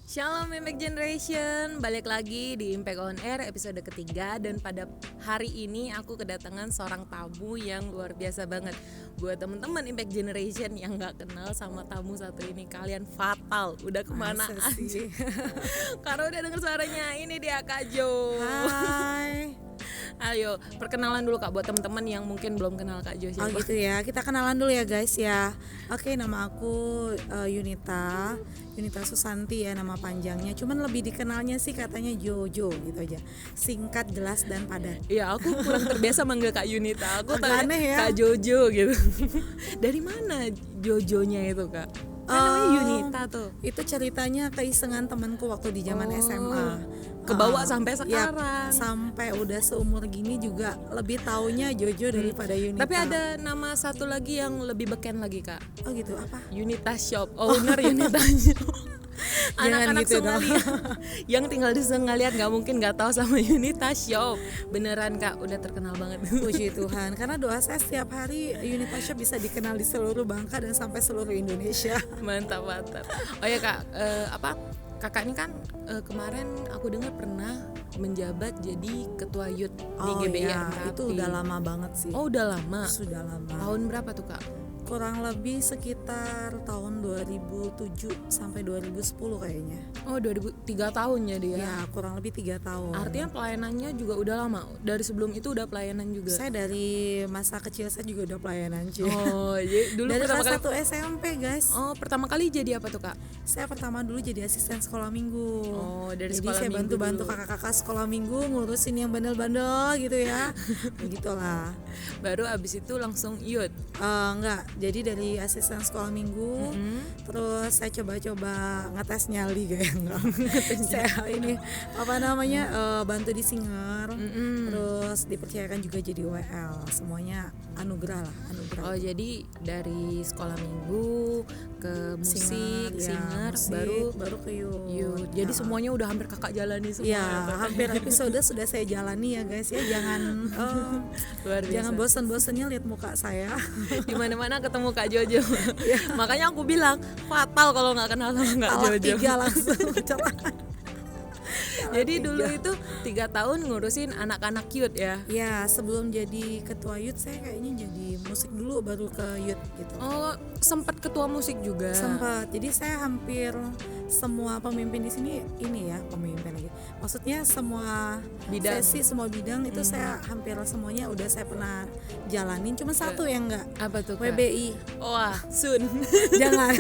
Shalom Impact Generation, balik lagi di Impact On Air episode ketiga. Dan pada hari ini aku kedatangan seorang tamu yang luar biasa banget. Buat teman-teman Impact Generation yang gak kenal sama tamu satu ini, kalian fatal, udah kemana aja. Karena udah denger suaranya, ini dia Kak Jo. Hai. Ayo, perkenalan dulu Kak buat teman-teman yang mungkin belum kenal Kak Jo siapa. Oh gitu ya, kita kenalan dulu ya guys ya. Oke, nama aku Yunita Susanti ya nama panjangnya. Cuman lebih dikenalnya sih katanya Jojo gitu aja. Singkat, jelas dan padat. Iya, aku kurang terbiasa manggil Kak Yunita. Aku tanya aneh ya. Kak Jojo gitu. Dari mana Jojonya itu Kak? Namanya Yunita tuh. Itu ceritanya keisengan temanku waktu di zaman SMA. Kebawa sampai sekarang. Ya, sampai udah seumur gini juga lebih taunya Jojo daripada Yunita. Tapi ada nama satu lagi yang lebih beken lagi Kak. Oh gitu, apa? Yunita Shop. Owner Yunita Shop. Anak-anak gitu Sengalia yang tinggal di Sengalia nggak mungkin nggak tahu sama Yunita Shop. Beneran Kak, udah terkenal banget. Puji Tuhan, karena doa saya setiap hari Yunita Shop bisa dikenal di seluruh Bangka dan sampai seluruh Indonesia. Mantap. Oh ya Kak, Kakak ini kan kemarin aku dengar pernah menjabat jadi ketua youth di GBI ya, Merapi. itu udah lama banget sih. Oh udah lama. Sudah lama. Tahun berapa tuh Kak? Kurang lebih sekitar tahun 2007 sampai 2010 kayaknya. Oh 3 tahun ya dia. Ya, kurang lebih 3 tahun. Artinya pelayanannya juga udah lama. Dari sebelum itu udah pelayanan juga. Saya dari masa kecil saya juga udah pelayanan cuy. Oh, jadi dulu dari pertama kelas kali 1 SMP guys. Oh, pertama kali jadi apa tuh Kak? Saya pertama dulu jadi asisten sekolah minggu. Oh, dari jadi sekolah saya minggu bantu-bantu dulu. kakak-kakak sekolah minggu ngurusin yang bandel-bandel gitu ya. Begitulah. Baru abis itu langsung youth. Enggak, jadi dari asisten sekolah minggu, terus saya coba-coba ngetes nyali kayak enggak. Saya ini bantu di singer, terus dipercayakan juga jadi WL, semuanya anugerah lah, anugerah. Oh jadi dari sekolah minggu ke musik, singer, baru ke youth. Jadi semuanya udah hampir kakak jalani semua. Ya, hampir episode sudah saya jalani ya guys ya. Jangan luar biasa. Jangan bosan-bosannya lihat muka saya. Di mana-mana ketemu Kak Jojo. Makanya aku bilang fatal kalau nggak kenal sama Kak Jojo. 3 langsung. Jadi dulu itu 3 tahun ngurusin anak-anak youth ya. Ya, sebelum jadi ketua youth saya kayaknya jadi musik dulu baru ke youth gitu. Oh, sempat ketua musik juga. Sempat. Jadi saya hampir semua pemimpin di sini ini ya, pemimpin lagi. Maksudnya semua bidang. Sesi, semua bidang itu saya hampir semuanya udah saya pernah jalanin. Cuma satu yang enggak. Apa tuh? WBI. Wah, Sun. Jangan.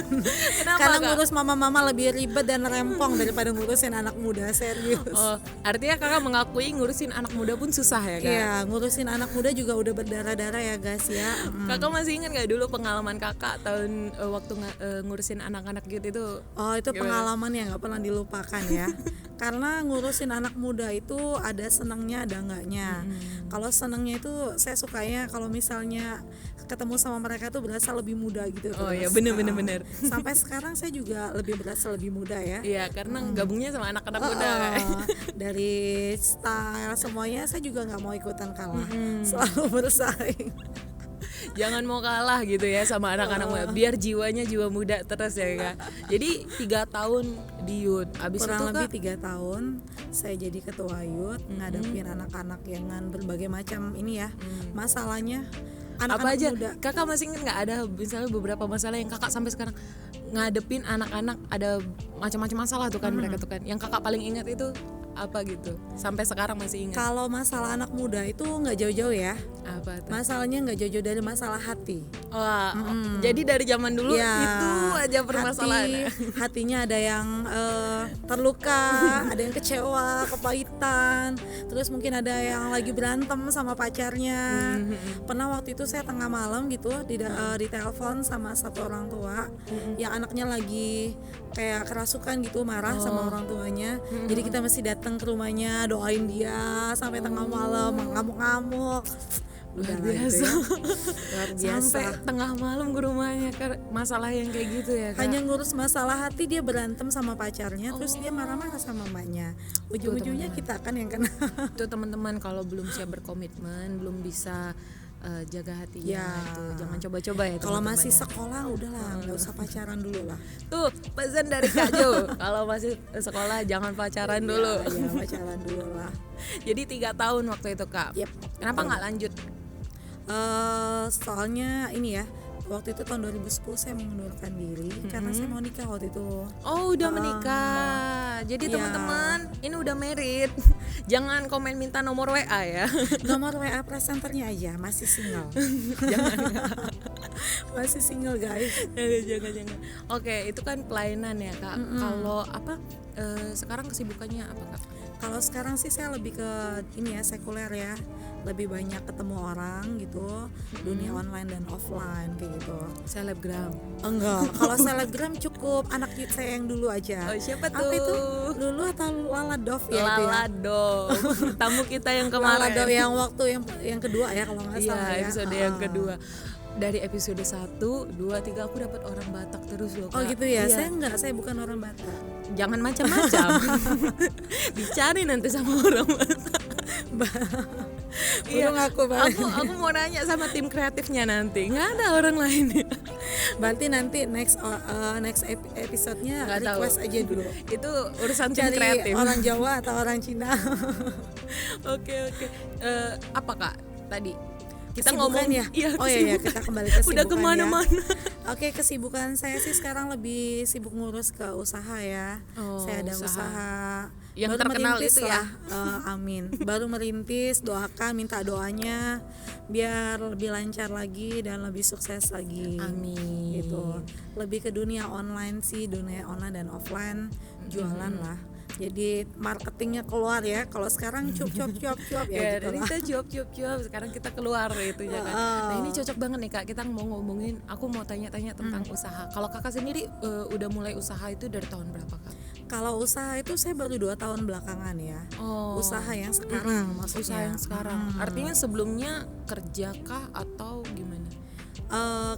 Kenapa, karena Kak? ngurus mama-mama lebih ribet dan rempong daripada ngurusin anak muda, serius. Oh, artinya kakak mengakui ngurusin anak muda pun susah ya Kak? Iya, ngurusin anak muda juga udah berdarah-darah ya guys ya. Kakak masih ingat gak dulu pengalaman kakak tahun waktu ngurusin anak-anak gitu itu? Oh, itu pengalaman yang gak pernah dilupakan ya. Karena ngurusin anak muda itu ada senangnya ada enggaknya. Kalau senangnya itu saya sukanya kalau misalnya ketemu sama mereka tuh berasa lebih muda gitu. Oh iya, bener. Sampai sekarang saya juga berasa lebih muda ya. Iya, karena gabungnya sama anak-anak muda. Dari style semuanya saya juga nggak mau ikutan kalah. Selalu bersaing. Jangan mau kalah gitu ya sama anak-anak muda. Biar jiwanya jiwa muda terus ya Kak. Jadi 3 tahun di youth. Abis kurang itu lebih Kak 3 tahun saya jadi ketua youth, ngadepin anak-anak dengan berbagai macam ini ya masalahnya. Anak-anak apa aja muda. Kakak masih ingat nggak ada misalnya beberapa masalah yang kakak sampai sekarang ngadepin anak-anak, ada macam-macam masalah tuh kan mereka tuh kan, yang kakak paling ingat itu apa gitu sampai sekarang masih ingat? Kalau masalah anak muda itu nggak jauh-jauh ya. Apa tuh? Masalahnya nggak jauh-jauh dari masalah hati. Wah, jadi dari zaman dulu Ya, itu aja permasalahan. Hatinya ada yang terluka, ada yang kecewa, kepahitan. Terus mungkin ada yang lagi berantem sama pacarnya. Pernah waktu itu saya tengah malam gitu ditelepon sama satu orang tua yang anaknya lagi kayak kerasukan gitu, marah sama orang tuanya. Jadi kita mesti datang ke rumahnya, doain dia sampai tengah malam, ngamuk-ngamuk. Luar biasa. Luar biasa. Sampai tengah malam ke rumahnya masalah yang kayak gitu ya Kak? Hanya ngurus masalah hati, dia berantem sama pacarnya, terus dia marah-marah sama emaknya. Ujung-ujungnya kita kan yang kena. Itu teman-teman kalau belum siap berkomitmen, belum bisa jaga hatinya Ya. itu. Jangan coba-coba ya Kalau teman-teman masih ya. sekolah udahlah nggak usah pacaran dulu lah. Tuh pesan dari Kak Jo, kalau masih sekolah jangan pacaran dulu. Ya, pacaran dulu lah. Jadi 3 tahun waktu itu Kak. Yep. Kenapa nggak lanjut? Soalnya ini ya, waktu itu tahun 2010 saya mengundurkan diri karena saya mau nikah waktu itu. Oh udah menikah. Jadi Iya. teman-teman ini udah married. Jangan komen minta nomor WA ya. Nomor WA presenternya aja, masih single. Masih single guys. Jangan. Oke, itu kan pelayanan ya Kak. Kalau apa sekarang kesibukannya apa Kak? Kalau sekarang sih saya lebih ke ini ya, sekuler ya, lebih banyak ketemu orang gitu, dunia online dan offline kayak gitu. Selebgram. Enggak, kalau selebgram cukup anak saya yang dulu aja. Oh siapa tuh? Apa itu? Lulu atau Lala Dove ya itu ya? Lala Dove. Tamu kita yang Lala kemarin. Dove yang waktu yang kedua ya kalau nggak Iya, salah ya. episode yang kedua. Dari episode 1, 2, 3 aku dapat orang Batak terus loh Kak. Oh gitu ya, Iya. saya bukan orang Batak. Jangan macam-macam. Dicari nanti sama orang Batak. Iya, ngaku Aku mau nanya sama tim kreatifnya nanti. Nggak ada orang lain. Berarti nanti next episode-nya Nggak tahu. request aja dulu. Itu urusan tim Cari kreatif. orang Jawa atau orang Cina. Oke. Apa Kak tadi? Kita Kesibukan ngomong ya? Iya, Oh iya, kesibukan. kita kembali ke Udah kesibukan kemana-mana. Oke, kesibukan saya sih sekarang lebih sibuk ngurus ke usaha ya. Oh, Saya ada usaha. usaha Yang baru terkenal merintis itu ya? lah. Amin. Baru merintis, doakan, minta doanya biar lebih lancar lagi dan lebih sukses lagi. Amin. Gitu. Lebih ke dunia online sih, dunia online dan offline, jualan lah. Jadi marketingnya keluar ya. Kalau sekarang cuap ya Ya, gitu dari lah. kita cuap. Sekarang kita keluar itu ya kan. Nah, ini cocok banget nih Kak. Kita mau ngomongin, aku mau tanya-tanya tentang usaha. Kalau Kakak sendiri udah mulai usaha itu dari tahun berapa Kak? Kalau usaha itu saya baru 2 tahun belakangan ya. Oh. Usaha yang sekarang maksudnya. Usaha yang sekarang. Artinya sebelumnya kerja kah atau gimana?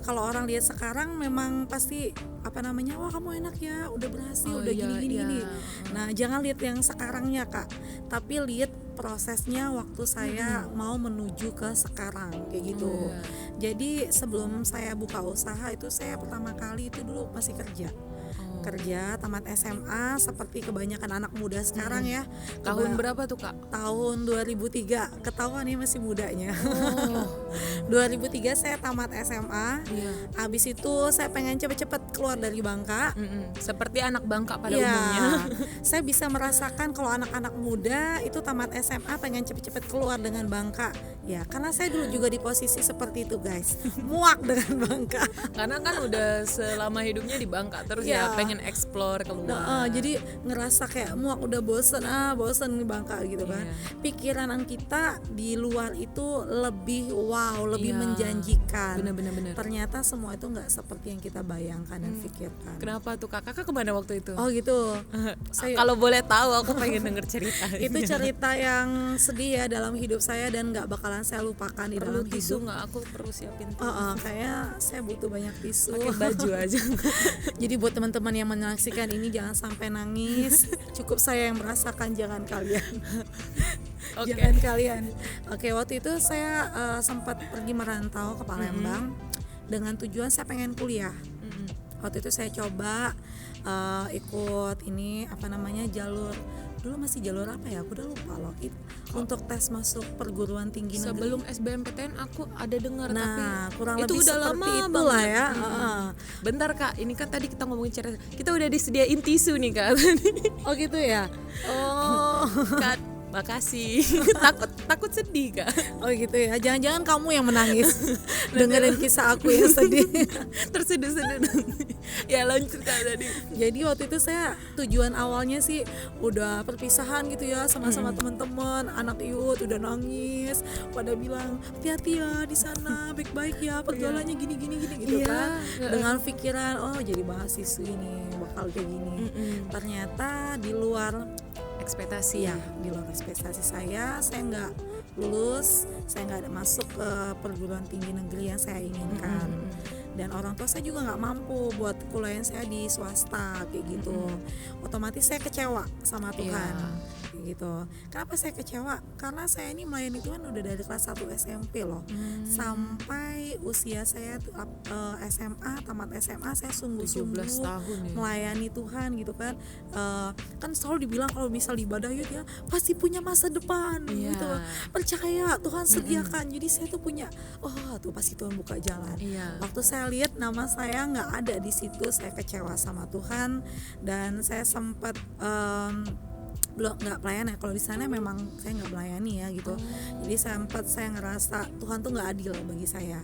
Kalau orang lihat sekarang memang pasti apa namanya, wah kamu enak ya, udah berhasil, Oh, udah iya, gini. iya. Nah jangan lihat yang sekarangnya Kak, tapi lihat prosesnya waktu saya mau menuju ke sekarang kayak gitu. Oh, iya. Jadi sebelum saya buka usaha itu saya pertama kali itu dulu masih kerja. Kerja tamat SMA seperti kebanyakan anak muda sekarang ya. Tahun berapa tuh Kak? Tahun 2003, ketahuan nih masih mudanya. Oh. 2003 saya tamat SMA. Iya. Habis itu saya pengen cepet-cepet keluar dari Bangka. Seperti anak Bangka pada Iya, umumnya. saya bisa merasakan kalau anak-anak muda itu tamat SMA pengen cepet-cepet keluar dengan Bangka. Ya, karena saya dulu juga di posisi seperti itu guys, muak dengan Bangka. Karena kan udah selama hidupnya di Bangka terus ya Iya. pengen explore keluar. Nah, jadi ngerasa kayak muak, udah bosen di Bangka gitu kan. Iya. Pikiran kita di luar itu lebih wow, lebih Iya. menjanjikan. Bener. Ternyata semua itu nggak seperti yang kita bayangkan dan pikirkan. Kenapa tuh Kak? Kakak kemana waktu itu? Oh gitu. Saya Kalau boleh tahu aku pengen denger cerita. itu cerita yang sedih ya dalam hidup saya dan nggak bakalan saya lupakan di Perlu dalam tisu hidup. nggak? Aku perlu siapin tisu. Kayak saya butuh banyak tisu. Pakai baju aja. Jadi buat teman-teman yang menyaksikan ini jangan sampai nangis. Cukup saya yang merasakan, jangan kalian. Oke. Jangan kalian. Oke, waktu itu saya sempat pergi merantau ke Palembang dengan tujuan saya pengen kuliah. Waktu itu saya coba ikut ini apa namanya, jalur dulu masih jalur apa ya, aku udah lupa loh. Untuk tes masuk perguruan tinggi negeri. Sebelum SBMPTN aku ada dengar Nah, tapi kurang itu lebih udah seperti lama itulah banget. ya. Bentar Kak, ini kan tadi kita ngomongin cerita. Kita udah disediain tisu nih Kak. Oh gitu ya. Oh. Kak, makasih. takut sedih Kak. Oh gitu ya. Jangan-jangan kamu yang menangis dengerin kisah aku yang sedih. Terseduh-seduh. Ya lanjut Kak tadi. Jadi waktu itu saya tujuan awalnya sih udah perpisahan gitu ya sama teman-teman, anak IUT udah nangis, pada bilang hati-hati ya di sana, baik-baik ya, pergaulannya gini gitu Iya. kan. Dengan pikiran oh jadi mahasiswi ini bakal kayak gini. Ternyata di luar Ekspektasi ya, di luar ekspektasi saya nggak lulus, saya nggak ada masuk ke perguruan tinggi negeri yang saya inginkan. Dan orang tua saya juga nggak mampu buat kuliah saya di swasta kayak gitu. Otomatis saya kecewa sama Tuhan gitu. Kenapa saya kecewa? Karena saya ini melayani Tuhan udah dari kelas 1 SMP loh, sampai usia saya SMA, tamat SMA saya 17 sungguh-sungguh tahun ya. melayani Tuhan gitu kan. Kan selalu dibilang kalau misal ibadah yuk ya pasti punya masa depan Iya. gitu. Percaya Tuhan sediakan. Jadi saya tuh punya, oh tuh pasti Tuhan buka jalan. Iya. Waktu saya lihat nama saya nggak ada di situ, saya kecewa sama Tuhan dan saya sempat belum nggak pelayan ya. Kalau di sana memang saya nggak melayani ya gitu. Jadi sempat saya ngerasa Tuhan tuh nggak adil bagi saya.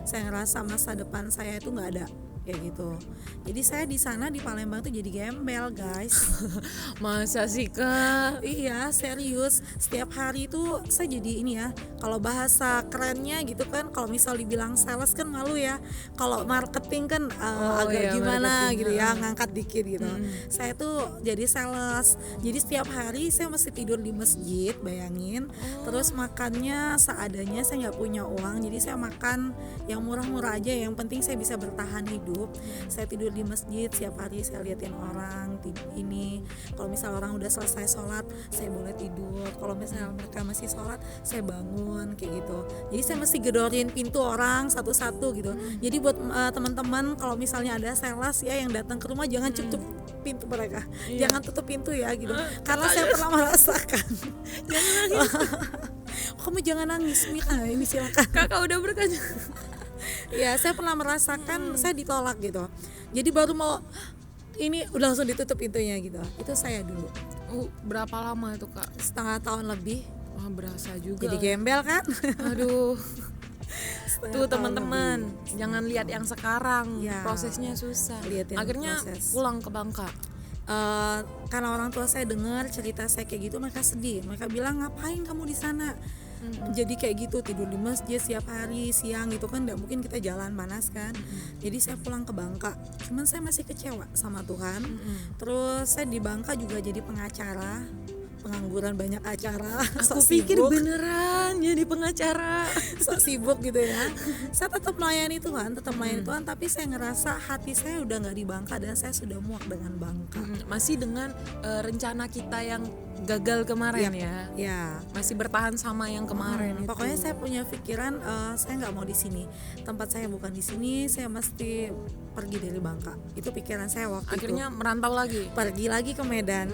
Saya ngerasa masa depan saya itu nggak ada kayak gitu. Jadi saya di sana di Palembang tuh jadi gembel guys. Masa sih Kak? Iya serius, setiap hari tuh saya jadi ini ya, kalau bahasa kerennya gitu kan, kalau misal dibilang sales kan malu ya, kalau marketing kan agak iya, gimana marketing, gitu ya, ngangkat dikit gitu. Saya tuh jadi sales, jadi setiap hari saya mesti tidur di masjid, bayangin. Terus makannya seadanya, saya nggak punya uang, jadi saya makan yang murah-murah aja, yang penting saya bisa bertahan hidup. Saya tidur di masjid setiap hari, saya liatin orang ini. Kalau misal orang udah selesai sholat, saya boleh tidur. Kalau misalnya mereka masih sholat, saya bangun kayak gitu. Jadi saya mesti gedorin pintu orang satu-satu gitu. Jadi buat teman-teman kalau misalnya ada sales ya yang datang ke rumah, jangan tutup pintu mereka, jangan tutup pintu ya gitu. Karena saya pernah merasakan. Jangan nangis. Kamu jangan nangis, Mira, ini silakan. Kakak udah berkaca. Ya saya pernah merasakan saya ditolak gitu. Jadi baru mau ini udah langsung ditutup pintunya gitu. Itu saya dulu. Berapa lama itu Kak? Setengah tahun lebih. Wah, berasa juga. Jadi gembel kan? Aduh. Setengah Tuh tahun teman-teman, lebih. jangan lihat yang sekarang. Ya. Prosesnya susah. Lihat yang Akhirnya proses. pulang ke Bangka. Karena orang tua saya dengar cerita saya kayak gitu, mereka sedih. Mereka bilang, ngapain kamu di sana? Jadi kayak gitu, tidur di masjid setiap hari siang gitu kan, nggak mungkin kita jalan panas kan. Jadi saya pulang ke Bangka, cuman saya masih kecewa sama Tuhan. Terus saya di Bangka juga jadi pengacara, pengangguran banyak acara. Aku sok pikir sibuk, beneran jadi pengacara. sok sibuk gitu ya. Saya tetap melayani Tuhan, tapi saya ngerasa hati saya udah nggak di Bangka dan saya sudah muak dengan Bangka. Masih dengan rencana kita yang gagal kemarin ya. Ya. Masih bertahan sama yang kemarin itu. Pokoknya saya punya pikiran saya nggak mau di sini. Tempat saya bukan di sini, saya mesti pergi dari Bangka. Itu pikiran saya waktu Akhirnya itu. merantau lagi. Pergi lagi ke Medan.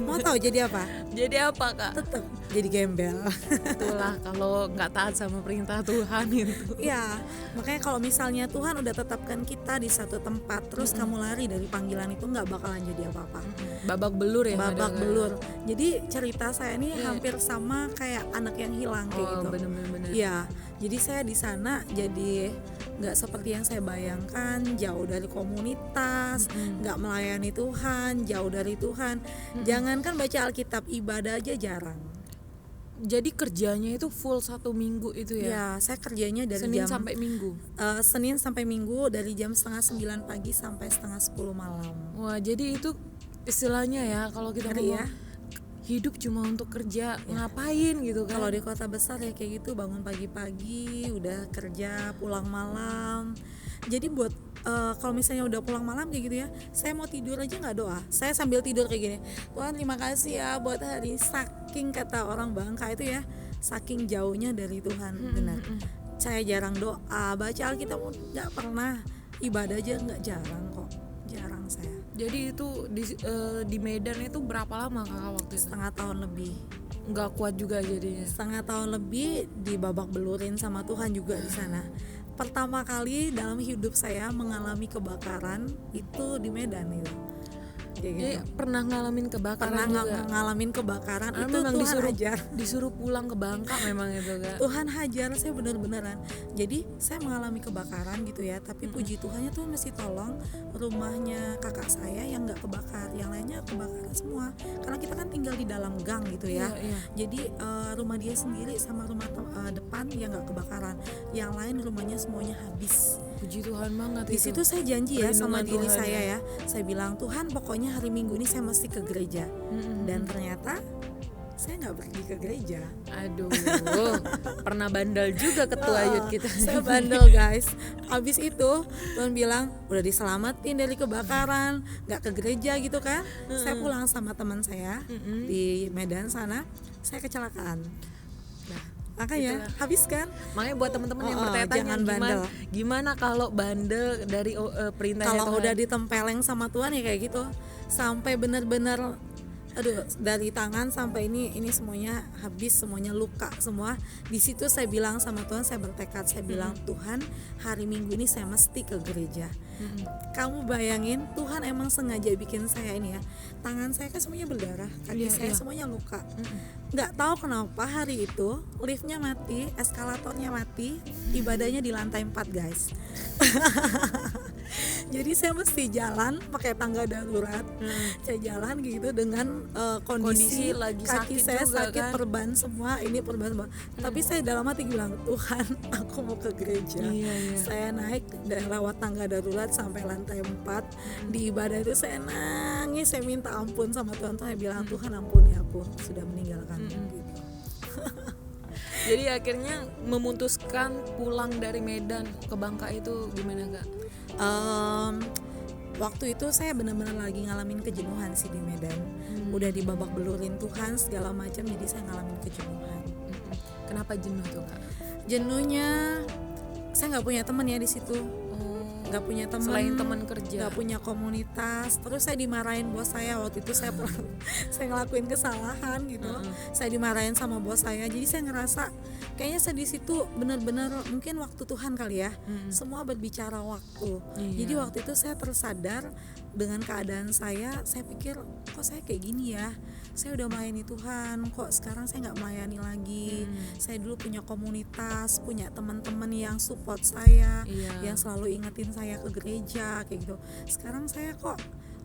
Mau tahu jadi apa? Jadi apa Kak? Tetap jadi gembel. Itulah kalau nggak taat sama perintah Tuhan itu. Ya, makanya kalau misalnya Tuhan udah tetapkan kita di satu tempat, terus kamu lari dari panggilan itu nggak bakalan jadi apa-apa. Babak belur ya. Babak kadang-kadang. belur. Jadi cerita saya ini hampir sama kayak anak yang hilang kayak gitu. Bener-bener. Iya, jadi saya di sana jadi nggak seperti yang saya bayangkan, jauh dari komunitas, nggak melayani Tuhan, jauh dari Tuhan. Jangankan baca Alkitab, ibadah aja jarang. Jadi kerjanya itu full 1 minggu itu ya? Ya, saya kerjanya dari Senin jam sampai Minggu. Senin sampai Minggu dari jam 8:30 pagi sampai 9:30 malam. Wah, jadi itu istilahnya ya kalau kita Ngeri ngomong ya. hidup cuma untuk kerja, ngapain gitu kan? Kalau di kota besar ya kayak gitu, bangun pagi-pagi, udah kerja, pulang malam. Jadi buat kalau misalnya udah pulang malam kayak gitu ya, saya mau tidur aja nggak doa. Saya sambil tidur kayak gini, Tuhan terima kasih ya buat hari. Saking kata orang Bangka itu ya, saking jauhnya dari Tuhan, benar. Saya jarang doa, baca Alkitab nggak pernah, ibadah aja nggak, jarang kok, jarang saya. Jadi itu di Medan itu berapa lama Kakak waktu itu? Setengah tahun lebih. Nggak kuat juga jadinya. Setengah tahun lebih dibabak belurin sama Tuhan juga di sana. Pertama kali dalam hidup saya mengalami kebakaran itu di Medan itu. Kayak gitu. Jadi pernah ngalamin kebakaran Pernah juga. ngalamin kebakaran Karena itu memang Tuhan ajar. disuruh pulang ke Bangka memang itu kan. Tuhan hajar saya bener-beneran. Jadi saya mengalami kebakaran gitu ya, tapi puji Tuhannya tuh masih tolong rumahnya kakak saya yang nggak kebakar, yang lainnya kebakaran semua. Karena kita kan tinggal di dalam gang gitu ya. Iya. Jadi rumah dia sendiri sama rumah depan yang nggak kebakaran, yang lain rumahnya semuanya habis. Puji Tuhan banget Di itu. situ saya janji ya sama Perlindungan diri Tuhan saya ya. Saya bilang, Tuhan pokoknya hari Minggu ini saya mesti ke gereja. Dan ternyata saya nggak pergi ke gereja. Aduh, pernah bandel juga ketua youth kita. Saya bandel guys. Habis itu Tuhan bilang udah diselamatin dari kebakaran, nggak ke gereja gitu kan. Saya pulang sama teman saya di Medan sana, saya kecelakaan. Nah, makanya habis kan. Makanya buat teman-teman yang bertanya jangan bandel. gimana kalau bandel dari perintahnya Kalau Tuhan? udah ditempeleng sama Tuhan ya kayak gitu, sampai benar-benar aduh, dari tangan sampai ini semuanya habis, semuanya luka semua. Di situ saya bilang sama Tuhan, saya bertekad, saya bilang Tuhan, hari Minggu ini saya mesti ke gereja. Kamu bayangin, Tuhan emang sengaja bikin saya ini ya, tangan saya kan semuanya berdarah, kaki saya semuanya luka. Nggak tahu kenapa hari itu liftnya mati, eskalatornya mati, ibadahnya di lantai 4 guys. Jadi saya mesti jalan pakai tangga darurat. Saya jalan gitu dengan kondisi lagi kaki sakit saya juga, sakit, kan? perban semua, ini perban semua. Tapi saya dalam hati bilang, Tuhan, aku mau ke gereja. Saya naik dan lewat tangga darurat sampai lantai 4. Di ibadah itu saya nangis, saya minta ampun sama Tuhan. Saya bilang, Tuhan ampuni aku sudah meninggalkan gitu. Jadi akhirnya memutuskan pulang dari Medan ke Bangka itu gimana Kak? Waktu itu saya benar-benar lagi ngalamin kejenuhan sih di Medan. Udah dibabak belurin Tuhan segala macam, jadi saya ngalamin kejenuhan. Kenapa jenuh tuh Kak? Jenuhnya saya nggak punya teman ya di situ, nggak punya teman. Selain teman kerja. Nggak punya komunitas. Terus saya dimarahin bos saya waktu itu, saya saya ngelakuin kesalahan gitu. Saya dimarahin sama bos saya, jadi saya ngerasa kayaknya saya di situ benar-benar mungkin waktu Tuhan kali ya. Semua berbicara waktu. Jadi waktu itu saya tersadar dengan keadaan saya pikir kok saya kayak gini ya. Saya udah melayani Tuhan, kok sekarang saya nggak melayani lagi. Saya dulu punya komunitas, punya teman-teman yang support saya, yang selalu ingetin saya ke gereja kayak gitu. Sekarang saya kok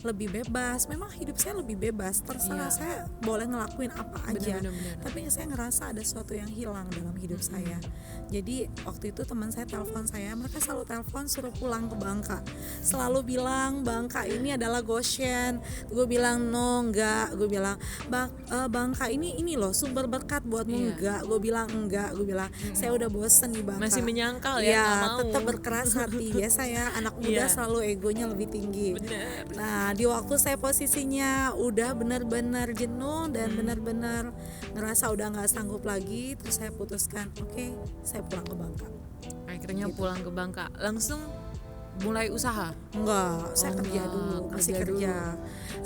lebih bebas, memang hidup saya lebih bebas, terserah saya boleh ngelakuin apa aja. Bener. Tapi saya ngerasa ada sesuatu yang hilang dalam hidup saya. Jadi waktu itu teman saya telepon saya, mereka selalu telepon suruh pulang ke Bangka, selalu bilang Bangka ini adalah Goshen. Gue bilang no, enggak. Gue bilang Bangka ini loh sumber berkat buatmu. Enggak, gue bilang enggak. Gue bilang saya udah bosen di Bangka. Masih menyangkal ya, ya nggak mau. tetap berkeras hati. Biasa ya, anak muda selalu egonya lebih tinggi. Bener. Nah, di waktu saya posisinya udah benar-benar jenuh dan benar-benar ngerasa udah nggak sanggup lagi, terus saya putuskan, oke, saya pulang ke Bangka. Akhirnya pulang ke Bangka, langsung mulai usaha. Enggak, saya kerja enggak, dulu, masih kerja.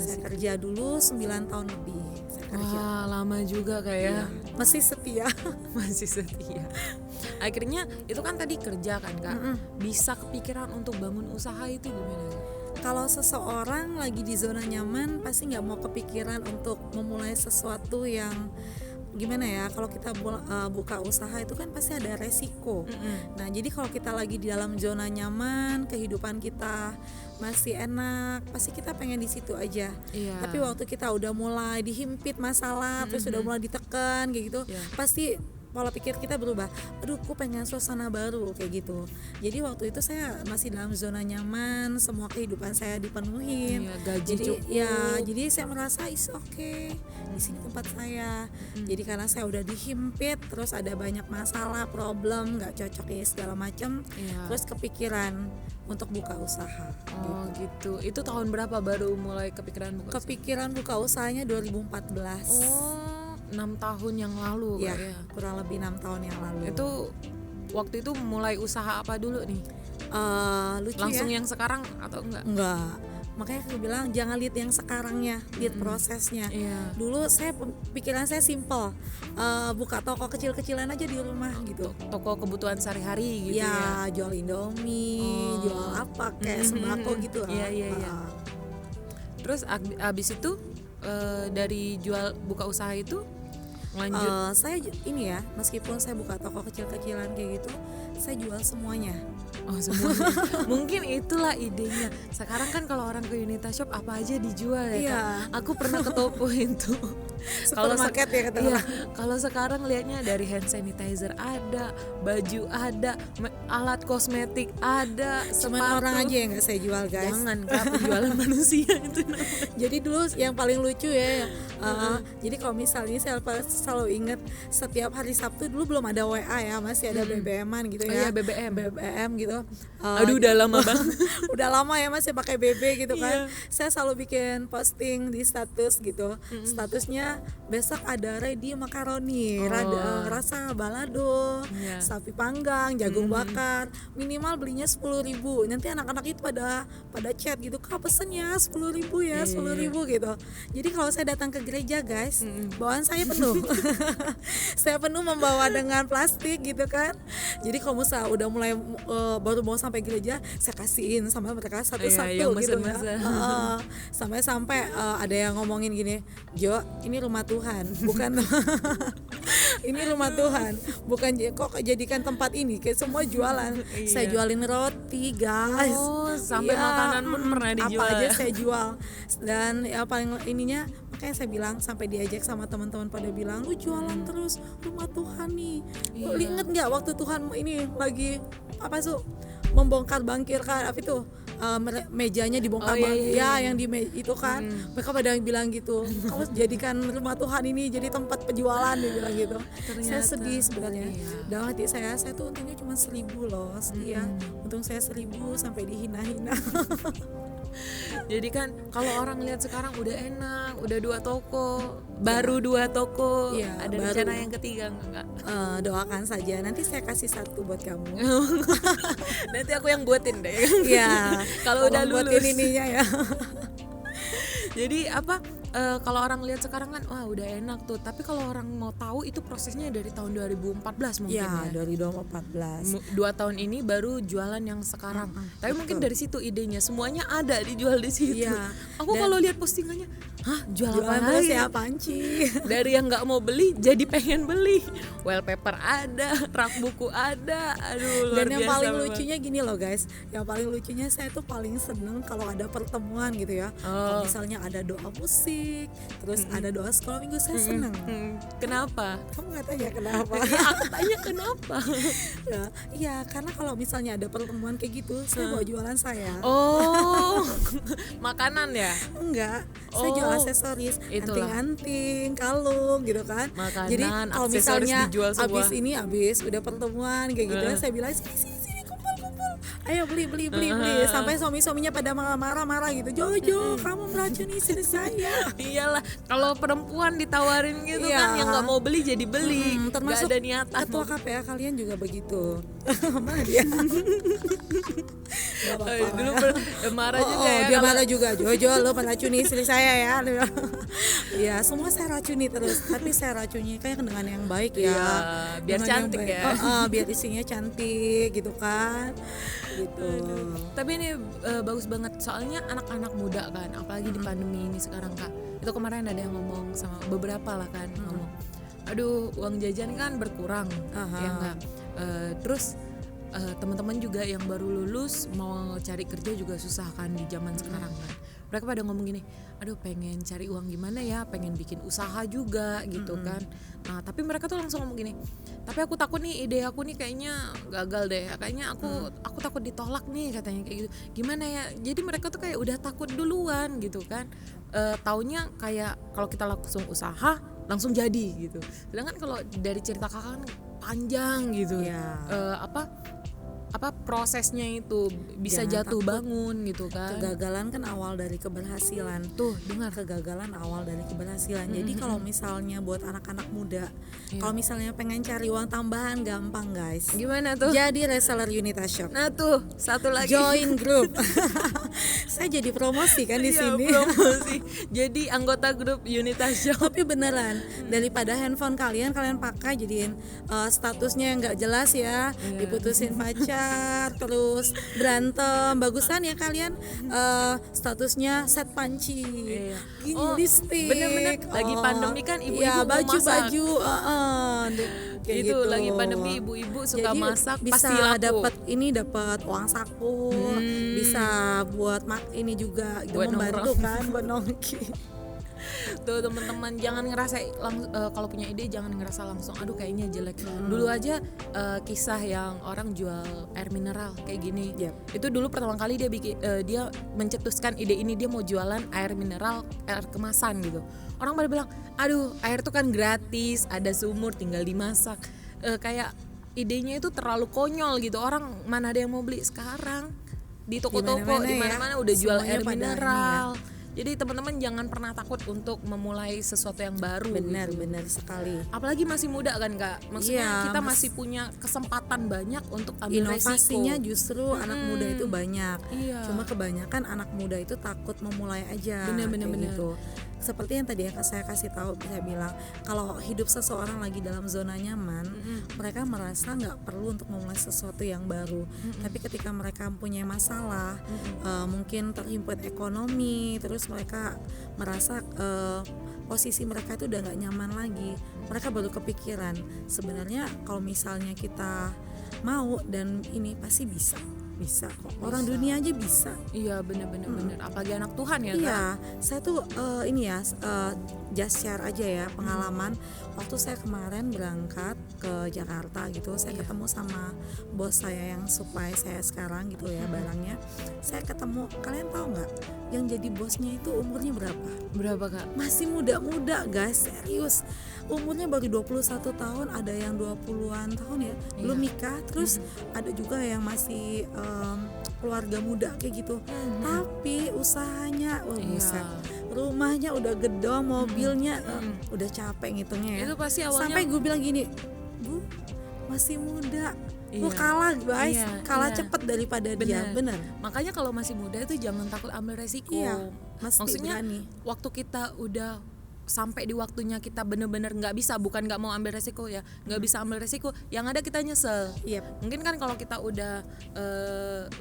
Saya kerja dulu 9 tahun lebih. Saya kerja. Wah, lama juga kayak. Masih setia. Masih setia. Akhirnya itu kan tadi kerja kan Kak. Bisa kepikiran untuk bangun usaha itu gimana Kak? Kalau seseorang lagi di zona nyaman pasti nggak mau kepikiran untuk memulai sesuatu yang gimana ya. Kalau kita buka usaha itu kan pasti ada resiko. Nah, jadi kalau kita lagi di dalam zona nyaman, kehidupan kita masih enak, pasti kita pengen di situ aja. Tapi waktu kita udah mulai dihimpit masalah, terus udah mulai ditekan kayak gitu, pasti pola pikir kita berubah. Aduh, aku pengen suasana baru kayak gitu. Jadi waktu itu saya masih dalam zona nyaman, semua kehidupan saya dipenuhin. Gaji jadi cukup. jadi saya merasa is okay, di sini tempat saya. Jadi karena saya udah dihimpit, terus ada banyak masalah, problem, nggak cocok ya segala macam. Terus kepikiran untuk buka usaha. Oh gitu. Itu tahun berapa baru mulai kepikiran buka usaha? Kepikiran buka usahanya 2014. Oh, 6 tahun yang lalu ya, Kak ya. kurang lebih 6 tahun yang lalu. Itu waktu itu mulai usaha apa dulu nih? Lucu Langsung ya? yang sekarang atau enggak? Enggak. Makanya aku bilang jangan lihat yang sekarangnya, lihat prosesnya. Dulu saya pikiran saya simple, buka toko kecil-kecilan aja di rumah gitu. Toko kebutuhan sehari-hari gitu ya. Jual Indomie, jual apa kayak sembako gitu lah. Iya. Terus abis itu dari jual buka usaha itu lanjut. Saya ini ya, meskipun saya buka toko kecil-kecilan kayak gitu, saya jual semuanya. Oh semuanya. Mungkin itulah idenya. Sekarang kan kalau orang ke Unita Shop apa aja dijual ya kan? Aku pernah ke toko itu. Supermarket ya kata iya, orang. kalau sekarang lihatnya dari hand sanitizer ada, baju ada, alat kosmetik ada, Cuman sepatu. orang aja yang nggak saya jual guys. Jangan Kak, penjualan manusia itu namanya. Jadi dulu yang paling lucu ya, jadi kalau misalnya saya selalu ingat setiap hari Sabtu dulu belum ada WA ya, masih ada BBM-an gitu Oh ya. iya, BBM gitu. Aduh udah lama banget. Udah lama ya masih pakai BB gitu kan. Iya. Saya selalu bikin posting di status gitu. Statusnya besok ada ready makaroni, rasa balado, Iya. sapi panggang, jagung bakar. Minimal belinya 10.000. Nanti anak-anak itu pada chat gitu, "Kak pesen ya 10.000 ya, 10.000 gitu. Jadi kalau saya datang ke gereja guys, bawaan saya penuh. Saya penuh membawa dengan plastik gitu kan. Jadi kalau misalnya udah mulai baru mau sampai gereja, saya kasihin sama mereka satu-satu Iya, yang gitu ya. mesen-mesen. Sampai ada yang ngomongin gini, "Jo, ini rumah Tuhan, bukan ini rumah Tuhan, bukan kok jadikan tempat ini kayak semua jualan." Saya Iya. jualin roti guys. Oh, sampai Iya, makanan pun pernah dijual apa aja ya? saya jual. Dan ya paling ininya makanya saya bilang, sampai diajak sama teman-teman pada bilang, "Lu jualan terus, rumah Tuhan nih." Lu Iya. inget nggak waktu Tuhan ini lagi apa tuh membongkar bangkirkan apa itu, mejanya dibongkar Oh, iya. yang di itu kan. Mereka pada bilang gitu, "Kamu jadikan rumah Tuhan ini jadi tempat penjualan," dia bilang gitu. Saya Ternyata. sedih sebenarnya. Iya. Dalam hati saya tuh untungnya cuma 1.000 loh setia. Untung saya 1.000 sampai dihina-hina. Jadi kan kalau orang lihat sekarang udah enak, udah 2 toko, baru 2 toko, Iya, ada baru. rencana yang ketiga enggak? Doakan saja, nanti saya kasih 1 buat kamu. Nanti aku yang buatin deh. Iya. Kalau udah tolong lulus. buatin ininya ya. Jadi apa? Kalau orang lihat sekarang kan wah udah enak tuh, tapi kalau orang mau tahu itu prosesnya dari tahun 2014 mungkin Iya, ya. dari 2014. 2 tahun ini baru jualan yang sekarang. Tapi mungkin dari situ idenya semuanya ada dijual di situ. Iya. Aku Dan- kalau lihat postingannya, hah jual Jualan apa terus lagi? ya panci. Dari yang nggak mau beli jadi pengen beli. Wallpaper ada, rak buku ada. Aduh luar Dan yang biasa paling memang. lucunya gini loh guys, yang paling lucunya saya tuh paling seneng kalau ada pertemuan gitu ya. Kalau misalnya ada doa musik, terus ada doa sekolah minggu, saya seneng. Kenapa? Kamu nggak tanya kenapa? Ya, aku tanya kenapa? Ya, iya, karena kalau misalnya ada pertemuan kayak gitu, saya bawa jualan saya. Oh, makanan ya? Enggak, saya jual Oh, aksesoris, itulah. anting-anting, kalung gitu kan. Makanan, Jadi kalau aksesoris misalnya dijual semua. abis udah pertemuan kayak gitu, saya bilang sini kumpul, ayo beli, sampai suami-suaminya pada marah-marah gitu, "Jojo, kamu meracuni istri saya." Iyalah, kalau perempuan ditawarin gitu Iya. kan yang nggak mau beli jadi beli, nggak Termasuk ada niatan. ketua KPA kalian juga begitu. Mana dia? Gak apa-apa. Dulu marah juga ya. Dia kalau- marah juga, "Jojo, lo meracuni istri saya ya." Iya, semua saya racuni terus, tapi saya racuni kayak dengan yang baik ya. Iya, biar Dengan yang cantik baik. ya. Biar isinya cantik gitu kan. Gitu. Tapi ini bagus banget soalnya anak-anak muda kan, apalagi di pandemi ini sekarang Kak. Itu kemarin ada yang ngomong sama beberapa lah kan ngomong, "Aduh, uang jajan kan berkurang." Aha. Ya enggak. Terus teman-teman juga yang baru lulus mau cari kerja juga susah kan di zaman sekarang kan. Mereka pada ngomong gini, "Aduh, pengen cari uang gimana ya, pengen bikin usaha juga gitu kan." Nah, tapi mereka tuh langsung ngomong gini, "Tapi aku takut nih ide aku nih kayaknya gagal deh. Kayaknya aku takut ditolak nih," katanya kayak gitu. Gimana ya? Jadi mereka tuh kayak udah takut duluan gitu kan. Taunya kayak kalau kita langsung usaha langsung jadi gitu. Sedangkan kalau dari cerita kakak kan panjang gitu. Iya. Apa prosesnya itu bisa Jangan jatuh takut. bangun gitu kan. Kegagalan kan awal dari keberhasilan. Tuh dengar. Kegagalan awal dari keberhasilan. Jadi kalau misalnya buat anak-anak muda, Iya. kalau misalnya pengen cari uang tambahan gampang guys. Gimana tuh? Jadi reseller Unita Shop. Nah tuh satu lagi. Join grup. Saya jadi promosi kan di Iya, sini. promosi. Jadi anggota grup Unita Shop. Tapi beneran, daripada handphone kalian pakai jadiin statusnya yang nggak jelas ya, diputusin pacar, terus berantem, bagusan ya kalian statusnya set panci, Iya. gini Oh, lipstick. bener-bener. Lagi pandemi kan ibu-ibu ya, mau masak. baju-baju, kayak Itu gitu. lagi pandemi ibu-ibu suka Jadi masak bisa pasti laku. dapat uang saku, bisa buat ini juga gitu, Buat membantu nongkrong. kan buat nongki. Tuh teman-teman jangan ngerasa kalau punya ide jangan ngerasa langsung aduh kayaknya jelek. Dulu aja kisah yang orang jual air mineral kayak gini. Yep. Itu dulu pertama kali dia bikin dia mencetuskan ide ini, dia mau jualan air mineral, air kemasan gitu. Orang pada bilang, "Aduh, air tuh kan gratis, ada sumur tinggal dimasak." Kayak idenya itu terlalu konyol gitu. Orang mana ada yang mau beli sekarang? Di toko-toko di mana-mana udah jual air mineral. Jadi teman-teman jangan pernah takut untuk memulai sesuatu yang baru. Benar sekali. Apalagi masih muda kan Kak. Maksudnya kita masih punya kesempatan banyak untuk ambil inovasinya resiko. Justru anak muda itu banyak. Iya. Cuma kebanyakan anak muda itu takut memulai aja. Benar. Gitu. Seperti yang tadi ya saya kasih tahu, saya bilang kalau hidup seseorang lagi dalam zona nyaman, mereka merasa nggak perlu untuk memulai sesuatu yang baru. Tapi ketika mereka mempunyai masalah, mungkin terhimpit ekonomi, terus mereka merasa posisi mereka itu udah nggak nyaman lagi, mereka baru kepikiran sebenarnya kalau misalnya kita mau dan ini pasti bisa kok. Orang dunia aja bisa. Iya benar. Apalagi anak Tuhan ya. Iya, saya tuh just share aja ya pengalaman. Waktu saya kemarin berangkat ke Jakarta gitu, saya ketemu sama bos saya yang supply saya sekarang gitu ya barangnya. Saya ketemu, kalian tahu nggak? Yang jadi bosnya itu umurnya berapa? Berapa Kak? Masih muda-muda guys, serius. Umurnya baru 21 tahun, ada yang 20-an tahun ya, belum nikah. Terus ada juga yang masih keluarga muda kayak gitu. Tapi usahanya, buset. Rumahnya udah gedong, mobilnya udah capek ngitungnya ya. Itu pasti awalnya sampai gue bilang gini, Bu, masih muda. Gue kalah guys, kalah cepet daripada dia. Bener. Makanya kalau masih muda itu jangan takut ambil resiko. Maksudnya berani. Waktu kita udah sampai di waktunya kita bener-bener nggak bisa, bukan nggak mau ambil resiko ya, nggak bisa ambil resiko, yang ada kita nyesel. Mungkin kan kalau kita udah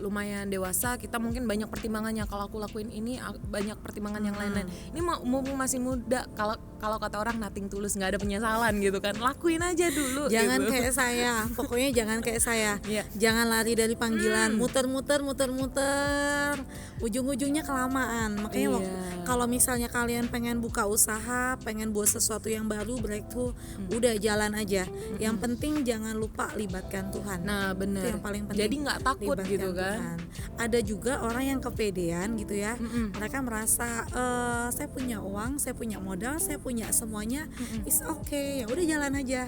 lumayan dewasa, kita mungkin banyak pertimbangannya, kalau aku lakuin ini banyak pertimbangan yang lain-lain. Ini mumpung masih muda, kalau kata orang nothing tulus, nggak ada penyesalan gitu kan, lakuin aja dulu. Jangan gitu. kayak saya, pokoknya jangan kayak saya. Jangan lari dari panggilan, muter-muter, ujung-ujungnya kelamaan. Makanya kalau misalnya kalian pengen buka usaha, pengen buat sesuatu yang baru, breakthrough, udah jalan aja. Yang penting jangan lupa libatkan Tuhan. Nah benar. Itu yang paling penting. Jadi nggak takut gitu kan. Tuhan. Ada juga orang yang kepedean gitu ya. Mereka merasa saya punya uang, saya punya modal, saya punya semuanya, is okay, ya udah jalan aja.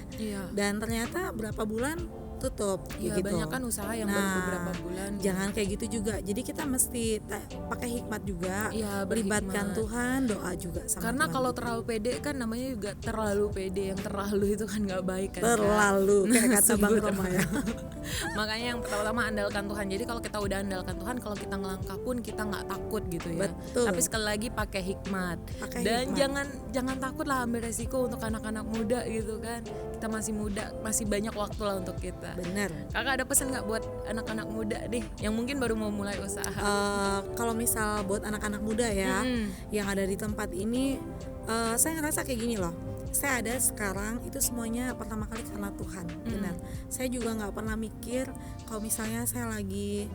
Dan ternyata berapa bulan tutup gitu. Banyak kan usaha yang baru beberapa bulan. Jangan kayak gitu juga. Jadi kita mesti pakai hikmat juga, libatkan Tuhan, doa juga sama karena Tuhan. Kalau terlalu pede kan namanya juga terlalu pede. Yang terlalu itu kan nggak baik kan. Terlalu kayak kata Bang Roma ya. Makanya yang pertama andalkan Tuhan. Jadi kalau kita udah andalkan Tuhan, kalau kita ngelangkah pun kita nggak takut gitu ya. Betul. Tapi sekali lagi pakai hikmat. Dan jangan takut lah ambil resiko untuk anak-anak muda gitu kan. Kita masih muda, masih banyak waktu lah untuk kita. Bener. Kakak ada pesan nggak buat anak-anak muda deh yang mungkin baru mau mulai usaha? Kalau misal buat anak-anak muda ya yang ada di tempat ini, saya ngerasa kayak gini loh. Saya ada sekarang itu semuanya pertama kali karena Tuhan. Benar. Saya juga nggak pernah mikir kalau misalnya saya lagi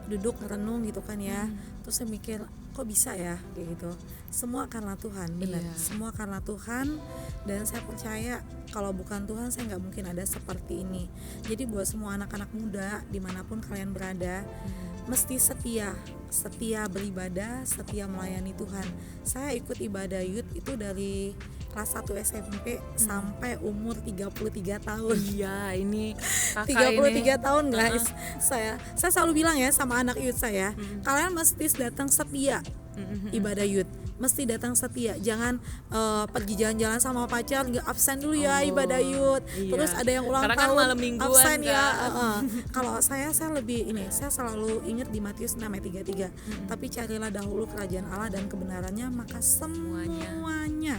duduk renung gitu kan ya, terus saya mikir kok bisa ya kayak gitu. Semua karena Tuhan, benar. Semua karena Tuhan, dan saya percaya kalau bukan Tuhan saya nggak mungkin ada seperti ini. Jadi buat semua anak-anak muda dimanapun kalian berada, mesti setia beribadah, setia melayani Tuhan. Saya ikut ibadah youth itu dari kelas 1 SMP sampai umur 33 tahun. Iya, ini kakak 33 tahun guys. Saya selalu bilang ya sama anak youth saya, kalian mesti datang setia ibadah youth. Mesti datang setia, jangan pergi jalan-jalan sama pacar nggak absen dulu ya ibadah youth. Terus ada yang ulang karena tahun kan malam mingguan absen kan. ya. Kalau saya lebih ini, saya selalu ingat di Matius 6 ayat 33. Tapi carilah dahulu kerajaan Allah dan kebenarannya, maka semuanya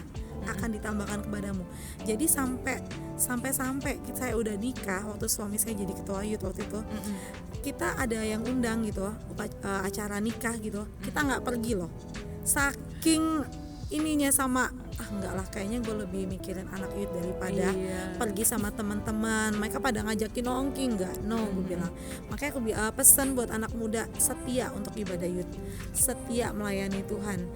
akan ditambahkan kepadamu. Jadi sampai saya udah nikah, waktu suami saya jadi ketua youth waktu itu, kita ada yang undang gitu, acara nikah gitu, kita nggak pergi loh. Saking ininya sama enggak lah, kayaknya gue lebih mikirin anak youth daripada Iya. pergi sama teman-teman. Mereka pada ngajakin nongki enggak, no, gue bilang. Makanya aku pesan buat anak muda, setia untuk ibadah youth, setia melayani Tuhan,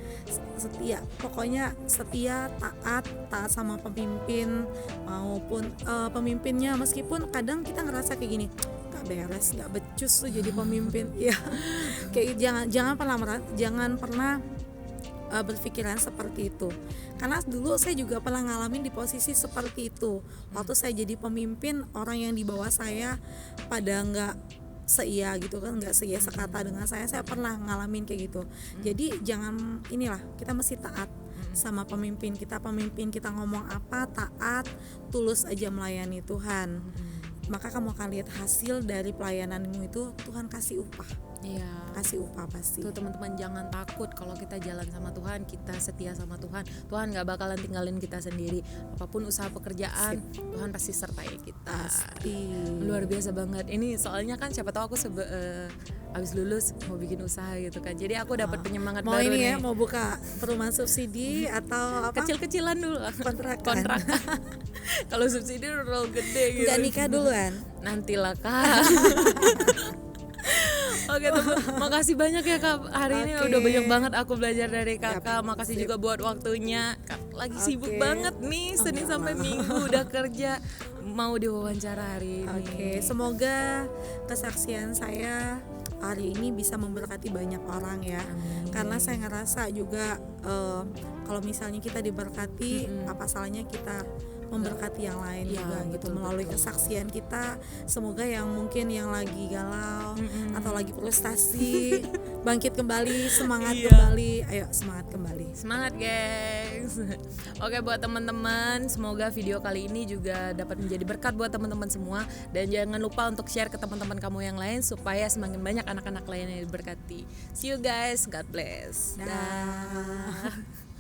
setia, pokoknya setia, taat sama pemimpin maupun pemimpinnya. Meskipun kadang kita ngerasa kayak gini, nggak beres, nggak becus tuh jadi pemimpin. Ya, kayak jangan pernah berpikiran seperti itu, karena dulu saya juga pernah ngalamin di posisi seperti itu. Waktu saya jadi pemimpin, orang yang di bawah saya pada nggak seia gitu kan, nggak seia sekata dengan saya pernah ngalamin kayak gitu. Jadi jangan, inilah, kita mesti taat sama pemimpin kita ngomong apa, taat, tulus aja melayani Tuhan. Maka kamu akan lihat hasil dari pelayananmu itu, Tuhan kasih upah. Iya. Kasih upah pasti. Tuh teman-teman, jangan takut kalau kita jalan sama Tuhan, kita setia sama Tuhan. Tuhan nggak bakalan tinggalin kita sendiri. Apapun usaha pekerjaan, Tuhan pasti sertai kita. Pasti. Luar biasa banget. Ini soalnya kan siapa tahu aku abis lulus mau bikin usaha gitu kan. Jadi aku dapat penyemangat Mau baru ini nih. ya, mau buka perumahan subsidi atau apa? Kecil-kecilan dulu. Kontrakan. Kalau subsidi terlalu gede gitu. Nggak nikah duluan. Nantilah Kak. Oke teman, makasih banyak ya Kak. Hari ini Oke. udah banyak banget aku belajar dari Kakak. Yap, Makasih sip. juga buat waktunya. Kak, lagi sibuk Oke. banget nih, Senin sampai Minggu udah kerja, mau diwawancara hari ini. Oke, semoga kesaksian saya hari ini bisa memberkati banyak orang ya. Amin. Karena saya ngerasa juga kalau misalnya kita diberkati, apa salahnya kita memberkati yang lain Ya, juga gitu, betul, melalui betul. kesaksian kita. Semoga yang mungkin yang lagi galau atau lagi frustasi bangkit kembali, semangat Iya. kembali. Ayo semangat kembali. Semangat guys. Oke, buat teman-teman, semoga video kali ini juga dapat menjadi berkat buat teman-teman semua. Dan jangan lupa untuk share ke teman-teman kamu yang lain supaya semakin banyak anak-anak lain yang diberkati. See you guys, God bless. Dah.